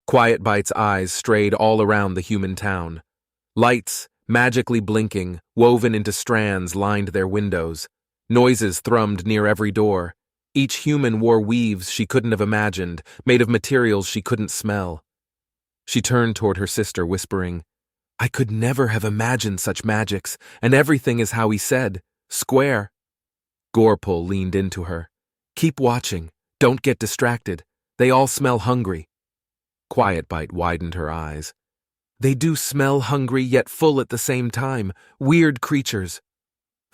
Quiet Bite's eyes strayed all around the human town. Lights, magically blinking, woven into strands, lined their windows. Noises thrummed near every door. Each human wore weaves she couldn't have imagined, made of materials she couldn't smell. She turned toward her sister, whispering, "I could never have imagined such magics, and everything is how he said, square." Gorpul leaned into her. "Keep watching. Don't get distracted. They all smell hungry." Quiet Bite widened her eyes. "They do smell hungry yet full at the same time. Weird creatures.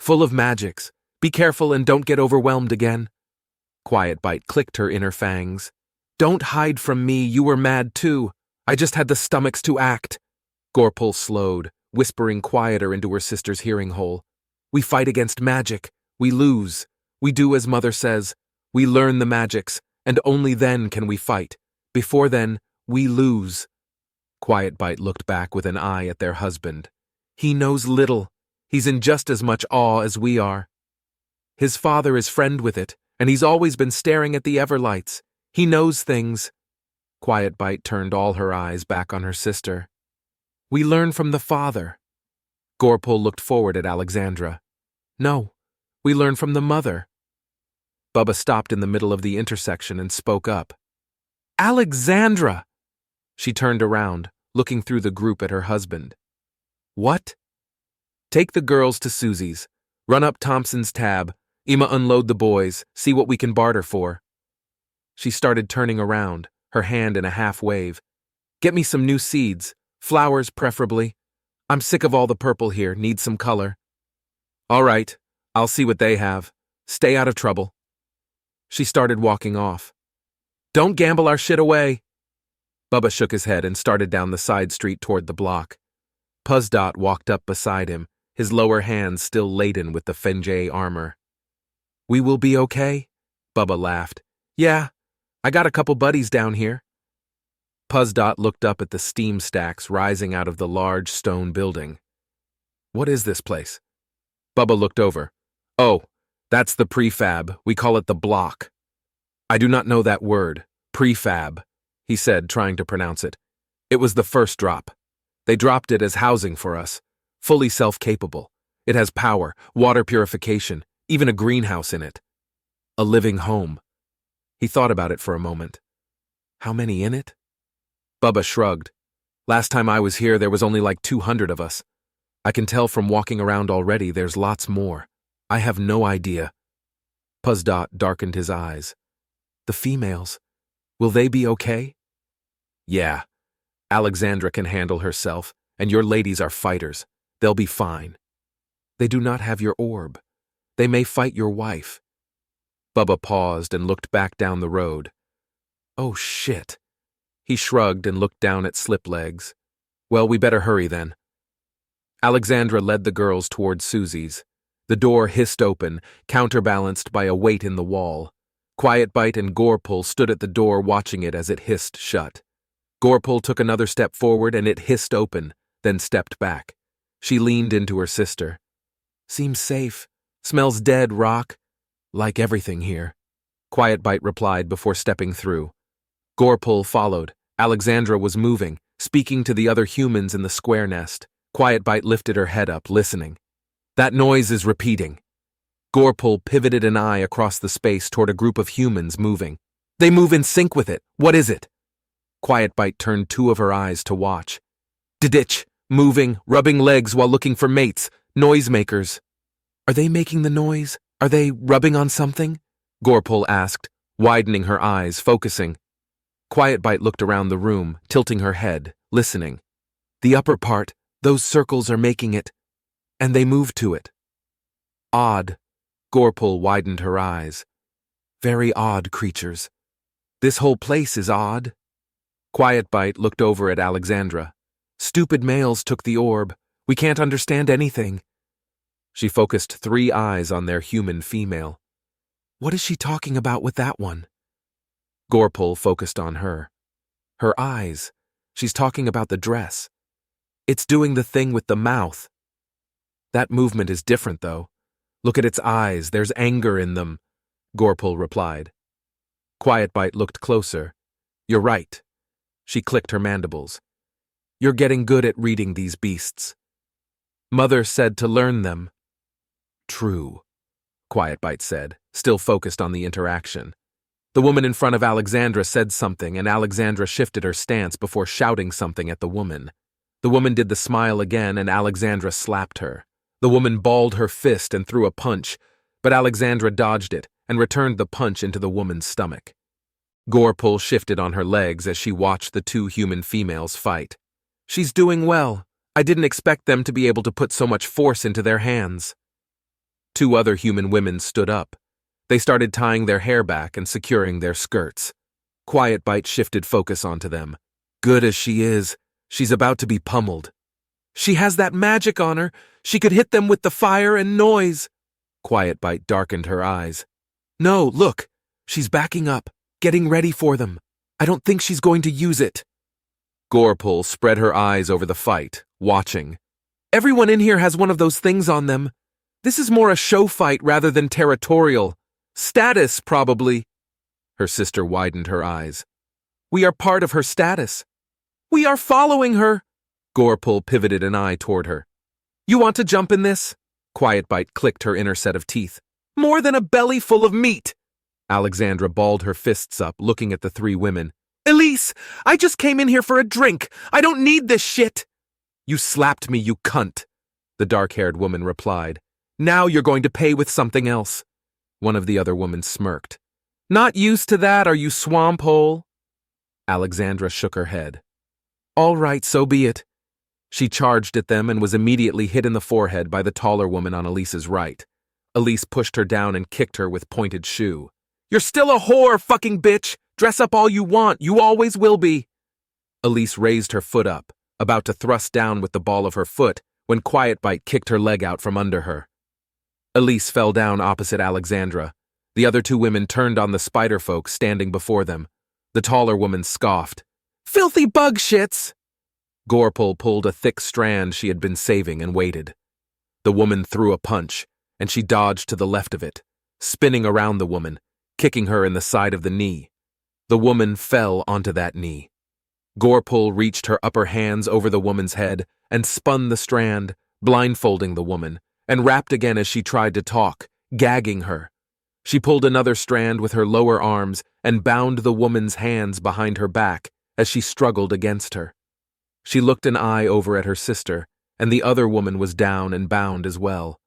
Full of magics. Be careful and don't get overwhelmed again." Quiet Bite clicked her inner fangs. "Don't hide from me, you were mad too. I just had the stomachs to act." Gorpul slowed, whispering quieter into her sister's hearing hole. "We fight against magic. We lose. We do as Mother says. We learn the magics, and only then can we fight. Before then, we lose." Quiet Bite looked back with an eye at their husband. "He knows little. He's in just as much awe as we are. His father is friend with it, and he's always been staring at the Everlights. He knows things." Quiet Bite turned all her eyes back on her sister. "We learn from the father." Gorpul looked forward at Alexandra. "No, we learn from the mother." Bubba stopped in the middle of the intersection and spoke up. "Alexandra!" She turned around, looking through the group at her husband. "What?" "Take the girls to Susie's. Run up Thompson's tab. Ima, unload the boys. See what we can barter for." She started turning around, her hand in a half wave. "Get me some new seeds. Flowers, preferably. I'm sick of all the purple here. Need some color." "All right. I'll see what they have. Stay out of trouble." She started walking off. "Don't gamble our shit away." Bubba shook his head and started down the side street toward the block. Puzdot walked up beside him, his lower hands still laden with the Fenjay armor. "We will be okay?" Bubba laughed. "Yeah, I got a couple buddies down here." Puzdot looked up at the steam stacks rising out of the large stone building. "What is this place?" Bubba looked over. "Oh, that's the prefab. We call it the block." "I do not know that word, prefab," he said, trying to pronounce it. "It was the first drop. They dropped it as housing for us. Fully self-capable. It has power, water purification, even a greenhouse in it. A living home." He thought about it for a moment. "How many in it?" Bubba shrugged. "Last time I was here, there was only like 200 of us. I can tell from walking around already there's lots more. I have no idea." Puzdot darkened his eyes. "The females. Will they be okay?" "Yeah. Alexandra can handle herself, and your ladies are fighters. They'll be fine." "They do not have your orb. They may fight your wife." Bubba paused and looked back down the road. "Oh, shit." He shrugged and looked down at Sliplegs. "Well, we better hurry then." Alexandra led the girls toward Susie's. The door hissed open, counterbalanced by a weight in the wall. Quiet Bite and Gorpul stood at the door watching it as it hissed shut. Gorpul took another step forward and it hissed open, then stepped back. She leaned into her sister. "Seems safe. Smells dead, Rock. Like everything here." Quiet Bite replied before stepping through. Gorpul followed. Alexandra was moving, speaking to the other humans in the square nest. Quiet Bite lifted her head up, listening. "That noise is repeating." Gorpul pivoted an eye across the space toward a group of humans moving. "They move in sync with it. What is it?" Quiet Bite turned two of her eyes to watch. "Diditch, moving, rubbing legs while looking for mates, noisemakers." "Are they making the noise? Are they rubbing on something?" Gorpul asked, widening her eyes, focusing. Quiet Bite looked around the room, tilting her head, listening. "The upper part, those circles are making it, and they move to it." "Odd." Gorpul widened her eyes. "Very odd creatures. This whole place is odd." Quiet Bite looked over at Alexandra. "Stupid males took the orb. We can't understand anything." She focused 3 eyes on their human female. "What is she talking about with that one?" Gorpul focused on her. "Her eyes. She's talking about the dress. It's doing the thing with the mouth." "That movement is different, though. Look at its eyes. There's anger in them," Gorpul replied. Quiet Bite looked closer. "You're right. She clicked her mandibles. You're getting good at reading these beasts. Mother said to learn them. True, Quiet Bite said, still focused on the interaction. The woman in front of Alexandra said something, and Alexandra shifted her stance before shouting something at the woman. The woman did the smile again, and Alexandra slapped her. The woman balled her fist and threw a punch, but Alexandra dodged it and returned the punch into the woman's stomach. Gorepul shifted on her legs as she watched the two human females fight. She's doing well. I didn't expect them to be able to put so much force into their hands. Two other human women stood up. They started tying their hair back and securing their skirts. Quiet Bite shifted focus onto them. Good as she is, she's about to be pummeled. She has that magic on her. She could hit them with the fire and noise. Quiet Bite darkened her eyes. No, look. She's backing up, getting ready for them. I don't think she's going to use it. Gorepul spread her eyes over the fight, watching. Everyone in here has one of those things on them. This is more a show fight rather than territorial. Status, probably. Her sister widened her eyes. We are part of her status. We are following her. Gorepul pivoted an eye toward her. You want to jump in this? Quiet Bite clicked her inner set of teeth. More than a belly full of meat. Alexandra balled her fists up, looking at the three women. Elise, I just came in here for a drink. I don't need this shit. You slapped me, you cunt, the dark-haired woman replied. Now you're going to pay with something else. One of the other women smirked. Not used to that, are you, swamp hole? Alexandra shook her head. All right, so be it. She charged at them and was immediately hit in the forehead by the taller woman on Elise's right. Elise pushed her down and kicked her with pointed shoe. You're still a whore, fucking bitch! Dress up all you want, you always will be. Elise raised her foot up, about to thrust down with the ball of her foot, when Quiet Bite kicked her leg out from under her. Elise fell down opposite Alexandra. The other two women turned on the spider folk standing before them. The taller woman scoffed. Filthy bug shits! Gorepul pulled a thick strand she had been saving and waited. The woman threw a punch, and she dodged to the left of it, spinning around the woman, kicking her in the side of the knee. The woman fell onto that knee. Gorepul reached her upper hands over the woman's head and spun the strand, blindfolding the woman, and rapped again as she tried to talk, gagging her. She pulled another strand with her lower arms and bound the woman's hands behind her back as she struggled against her. She looked an eye over at her sister, and the other woman was down and bound as well.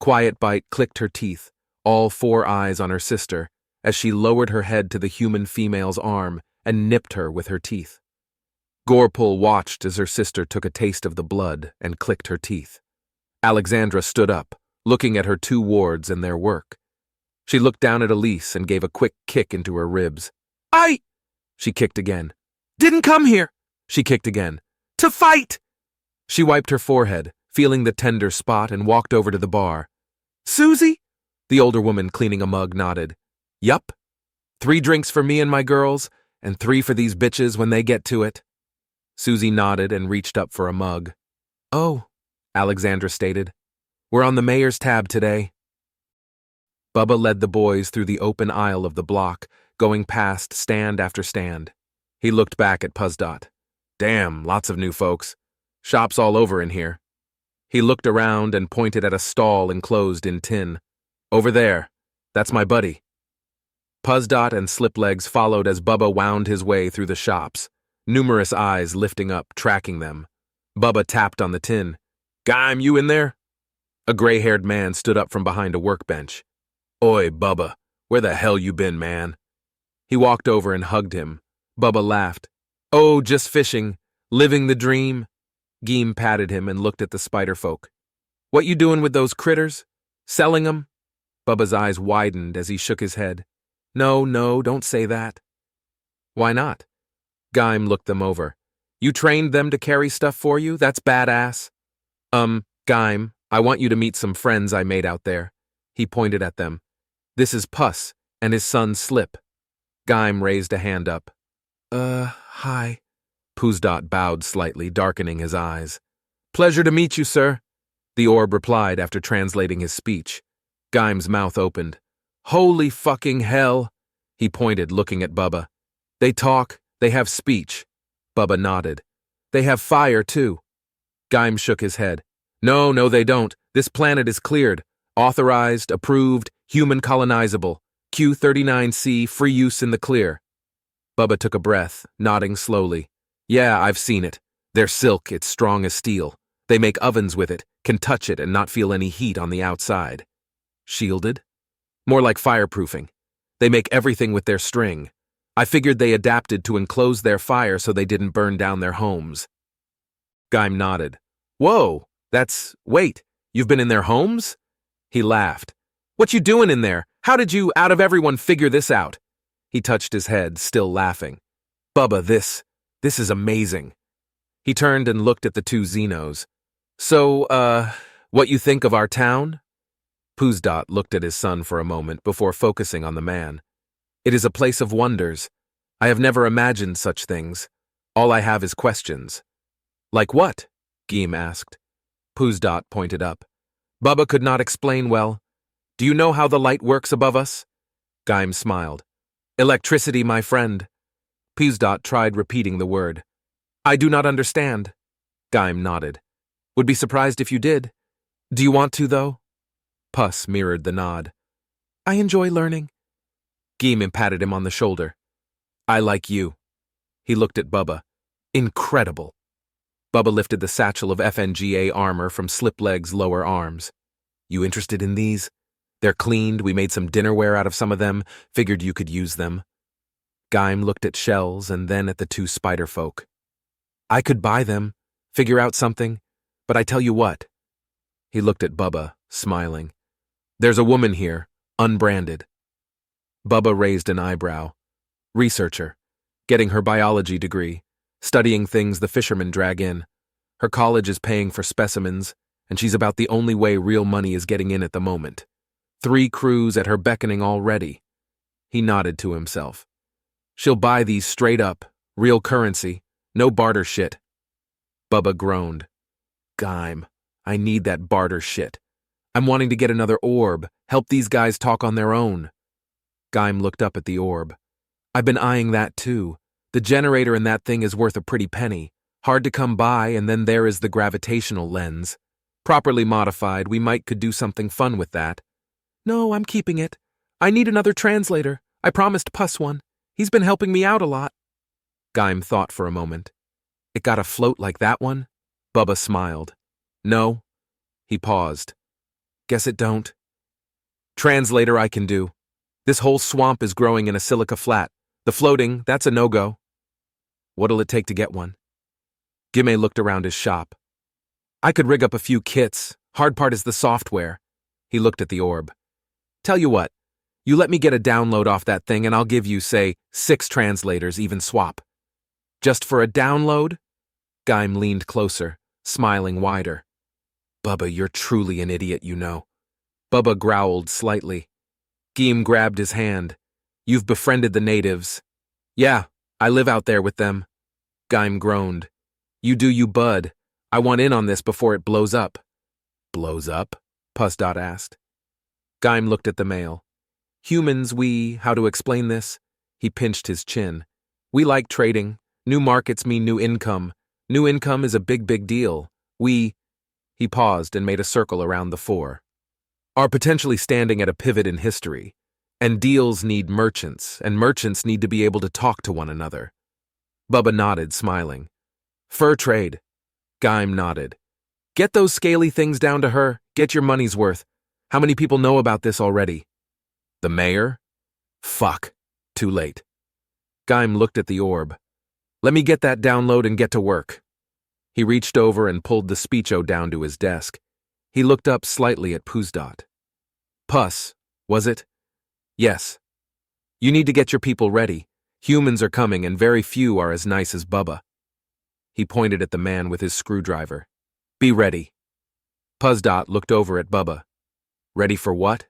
Quiet Bite clicked her teeth, all four eyes on her sister, as she lowered her head to the human female's arm and nipped her with her teeth. Gorepul watched as her sister took a taste of the blood and clicked her teeth. Alexandra stood up, looking at her two wards and their work. She looked down at Elise and gave a quick kick into her ribs. She kicked again. Didn't come here, she kicked again. To fight! She wiped her forehead, feeling the tender spot, and walked over to the bar. Susie? The older woman cleaning a mug nodded. Yup. 3 drinks for me and my girls, and 3 for these bitches when they get to it. Susie nodded and reached up for a mug. Oh, Alexandra stated. We're on the mayor's tab today. Bubba led the boys through the open aisle of the block, going past stand after stand. He looked back at Puzdot. Damn, lots of new folks. Shops all over in here. He looked around and pointed at a stall enclosed in tin. Over there. That's my buddy. Puzdot and Sliplegs followed as Bubba wound his way through the shops, numerous eyes lifting up, tracking them. Bubba tapped on the tin. Gym, you in there? A gray-haired man stood up from behind a workbench. Oi, Bubba, where the hell you been, man? He walked over and hugged him. Bubba laughed. Oh, just fishing. Living the dream. Geem patted him and looked at the spider folk. What you doing with those critters? Selling 'em? Bubba's eyes widened as he shook his head. No, don't say that. Why not? Geim looked them over. You trained them to carry stuff for you? That's badass. Geim, I want you to meet some friends I made out there. He pointed at them. This is Puss and his son Slip. Geim raised a hand up. Hi. Puzdot bowed slightly, darkening his eyes. Pleasure to meet you, sir, the orb replied after translating his speech. Geim's mouth opened. Holy fucking hell, he pointed, looking at Bubba. They talk, they have speech. Bubba nodded. They have fire, too. Gaim shook his head. No, they don't. This planet is cleared. Authorized, approved, human colonizable. Q39C, free use in the clear. Bubba took a breath, nodding slowly. Yeah, I've seen it. They're silk, it's strong as steel. They make ovens with it, can touch it and not feel any heat on the outside. Shielded? More like fireproofing. They make everything with their string. I figured they adapted to enclose their fire so they didn't burn down their homes. Gaim nodded. Whoa, wait, you've been in their homes? He laughed. What you doing in there? How did you, out of everyone, figure this out? He touched his head, still laughing. Bubba, this is amazing. He turned and looked at the two Xenos. So, what you think of our town? Poosdot looked at his son for a moment before focusing on the man. It is a place of wonders. I have never imagined such things. All I have is questions. Like what? Gaim asked. Poosdot pointed up. Bubba could not explain well. Do you know how the light works above us? Gaim smiled. Electricity, my friend. Poosdot tried repeating the word. I do not understand. Gaim nodded. Would be surprised if you did. Do you want to, though? Puss mirrored the nod. I enjoy learning. Gaim patted him on the shoulder. I like you. He looked at Bubba. Incredible. Bubba lifted the satchel of FNGA armor from Slipleg's lower arms. You interested in these? They're cleaned, we made some dinnerware out of some of them, figured you could use them. Gaim looked at Shells and then at the two spider folk. I could buy them, figure out something, but I tell you what. He looked at Bubba, smiling. There's a woman here, unbranded. Bubba raised an eyebrow. Researcher, getting her biology degree, studying things the fishermen drag in. Her college is paying for specimens, and she's about the only way real money is getting in at the moment. 3 crews at her beckoning already. He nodded to himself. She'll buy these straight up, real currency, no barter shit. Bubba groaned. Gaim, I need that barter shit. I'm wanting to get another orb, help these guys talk on their own. Gaim looked up at the orb. I've been eyeing that too. The generator in that thing is worth a pretty penny. Hard to come by, and then there is the gravitational lens. Properly modified, we could do something fun with that. No, I'm keeping it. I need another translator. I promised Puss one. He's been helping me out a lot. Gaim thought for a moment. It got a float like that one? Bubba smiled. No. He paused. Guess it don't. Translator I can do. This whole swamp is growing in a silica flat. The floating, that's a no-go. What'll it take to get one? Gaim looked around his shop. I could rig up a few kits. Hard part is the software. He looked at the orb. Tell you what, you let me get a download off that thing and I'll give you, say, 6 translators, even swap. Just for a download? Gaim leaned closer, smiling wider. Bubba, you're truly an idiot, you know. Bubba growled slightly. Gaim grabbed his hand. You've befriended the natives. Yeah, I live out there with them. Gaim groaned. You do you, bud. I want in on this before it blows up. Blows up? Pussdot asked. Gaim looked at the male. Humans, how to explain this? He pinched his chin. We like trading. New markets mean new income. New income is a big deal. He paused and made a circle around the 4. Are potentially standing at a pivot in history. And deals need merchants, and merchants need to be able to talk to one another. Bubba nodded, smiling. Fur trade. Gaim nodded. Get those scaly things down to her. Get your money's worth. How many people know about this already? The mayor? Fuck. Too late. Gaim looked at the orb. Let me get that download and get to work. He reached over and pulled the speecho down to his desk. He looked up slightly at Poosdot. Puss, was it? Yes. You need to get your people ready. Humans are coming and very few are as nice as Bubba. He pointed at the man with his screwdriver. Be ready. Pussdot looked over at Bubba. Ready for what?